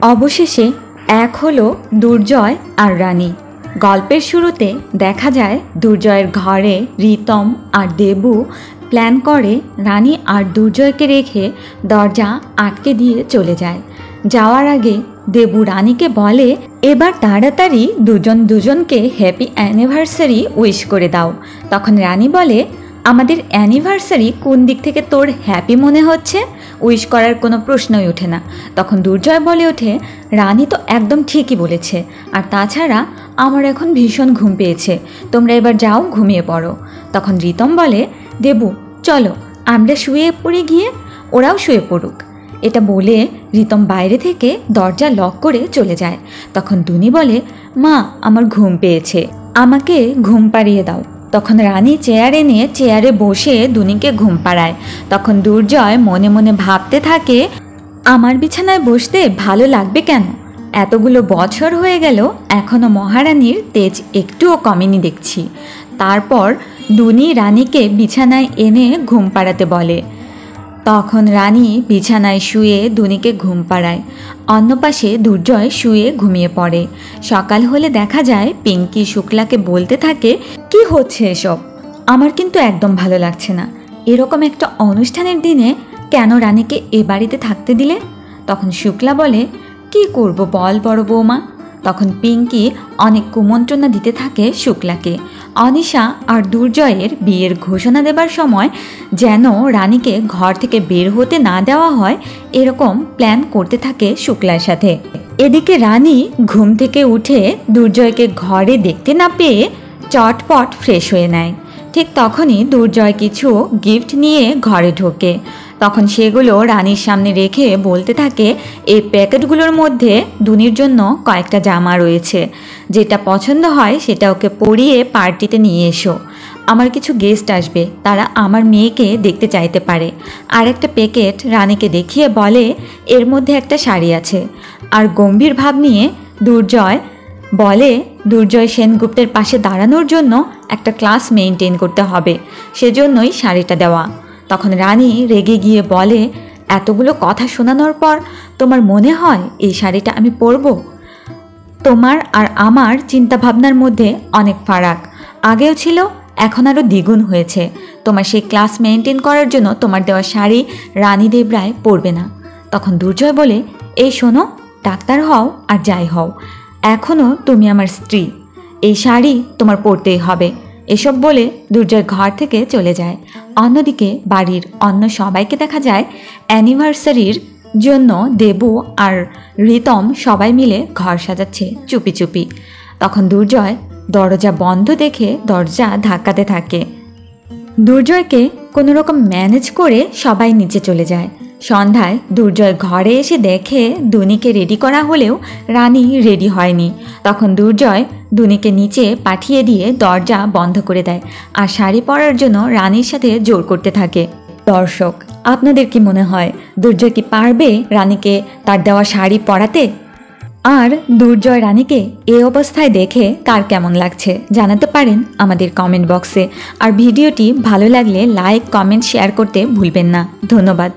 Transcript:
অবশেষে এক হলো দুর্জয় আর রানী। গল্পের শুরুতে দেখা যায় দুর্জয়ের ঘরে রিতম আর দেবু প্ল্যান করে রানী আর দুর্জয়কে রেখে দরজা আটকে দিয়ে চলে যায়। যাওয়ার আগে দেবু রানীকে বলে, এবার তাড়াতাড়ি দুজনকে হ্যাপি অ্যানিভার্সারি উইশ করে দাও। তখন রানী বলে, আমাদের অ্যানিভার্সারি কোন দিক থেকে তোর হ্যাপি মনে হচ্ছে? উইশ করার কোনো প্রশ্নই ওঠে না। তখন দুর্জয় বলে ওঠে, রানী তো একদম ঠিকই বলেছে, আর তাছাড়া আমার এখন ভীষণ ঘুম পেয়েছে, তোমরা এবার যাও ঘুমিয়ে পড়ো। তখন রিতম বলে, দেবু চলো আমরা শুয়ে পড়ে গিয়ে ওরাও শুয়ে পড়ুক। এটা বলে রিতম বাইরে থেকে দরজা লক করে চলে যায়। তখন দুনি বলে, মা আমার ঘুম পেয়েছে, আমাকে ঘুম পাড়িয়ে দাও। তখন রানী চেয়ার এনে চেয়ারে বসে দুনিকে ঘুম পাড়ায়। তখন দুর্জয় মনে মনে ভাবতে থাকে, আমার বিছানায় বসতে ভালো লাগবে কেন? এতগুলো বছর হয়ে গেল এখনও মহারানীর তেজ একটুও কমেনি দেখছি। তারপর দুনি রানীকে বিছানায় এনে ঘুম পাড়াতে বলে। তখন রানী বিছানায় শুয়ে দুনিকে ঘুম পাড়ায়। অন্য পাশে দুর্জয় শুয়ে ঘুমিয়ে পড়ে। সকাল হলে দেখা যায় পিঙ্কি শুক্লাকে বলতে থাকে, কি হচ্ছে এসব? আমার কিন্তু একদম ভালো লাগছে না। এরকম একটা অনুষ্ঠানের দিনে কেন রানীকে এ বাড়িতে থাকতে দিলে? তখন শুক্লা বলে, কি করব বল বড় বৌমা? তখন পিঙ্কি অনেক কুমন্ত্রণা দিতে থাকে শুক্লাকে। অনিশা আর দুর্জয়ের বিয়ের ঘোষণা দেবার সময় যেন রানীকে ঘর থেকে বের হতে না দেওয়া হয়, এরকম প্ল্যান করতে থাকে শুক্লার সাথে। এদিকে রানী ঘুম থেকে উঠে দুর্জয়কে ঘরে দেখতে না পেয়ে চটপট ফ্রেশ হয়ে নেয়। ঠিক তখনই দুর্জয় কিছু গিফট নিয়ে ঘরে ঢোকে। তখন সেগুলো রানীর সামনে রেখে বলতে থাকে, এই প্যাকেটগুলোর মধ্যে দুনির জন্য কয়েকটা জামা রয়েছে, যেটা পছন্দ হয় সেটা ওকে পরিয়ে পার্টিতে নিয়ে এসো। আমার কিছু গেস্ট আসবে, তারা আমার মেয়েকে দেখতে চাইতে পারে। আর একটা প্যাকেট রানীকে দেখিয়ে বলে, এর মধ্যে একটা শাড়ি আছে। আর গম্ভীর ভাব নিয়ে দুর্জয় বলে, দুর্জয় সেনগুপ্তের পাশে দাঁড়ানোর জন্য একটা ক্লাস মেনটেন করতে হবে, সেজন্যই শাড়িটা দেওয়া। তখন রানী রেগে গিয়ে বলে, এতগুলো কথা শোনানোর পর তোমার মনে হয় এই শাড়িটা আমি পরবো? তোমার আর আমার চিন্তাভাবনার মধ্যে অনেক ফারাক, আগেও ছিল এখন আরও দ্বিগুণ হয়েছে। তোমার সেই ক্লাস মেনটেন করার জন্য তোমার দেওয়া শাড়ি রানী দেব রায় পরবে না। তখন দুর্জয় বলে, এই শোনো, ডাক্তার হও আর যাই হও, এখনও তুমি আমার স্ত্রী, এই শাড়ি তোমার পরতেই হবে। এসব বলে দুর্জয় ঘর থেকে চলে যায়। অন্যদিকে বাড়ির অন্য সবাইকে দেখা যায় অ্যানিভার্সারির জন্য দেবু আর রিতম সবাই মিলে ঘর সাজাচ্ছে চুপি চুপি। তখন দুর্জয় দরজা বন্ধ দেখে দরজা ধাক্কাতে থাকে। দুর্জয়কে কোনো রকম ম্যানেজ করে সবাই নিচে চলে যায়। সন্ধ্যায় দুর্জয় ঘরে এসে দেখে দুনিকে রেডি করা হলেও রানী রেডি হয়নি। তখন দুর্জয় দুনিকে নিচে পাঠিয়ে দিয়ে দরজা বন্ধ করে দেয় আর শাড়ি পরার জন্য রানীর সাথে জোর করতে থাকে। দর্শক, আপনাদের কি মনে হয় দুর্জয় কি পারবে রানীকে তার দেওয়া শাড়ি পরাতে? আর দুর্জয় রানীকে এই অবস্থায় দেখে কার কেমন লাগছে জানাতে পারেন আমাদের কমেন্ট বক্সে। আর ভিডিওটি ভালো লাগলে লাইক, কমেন্ট, শেয়ার করতে ভুলবেন না। ধন্যবাদ।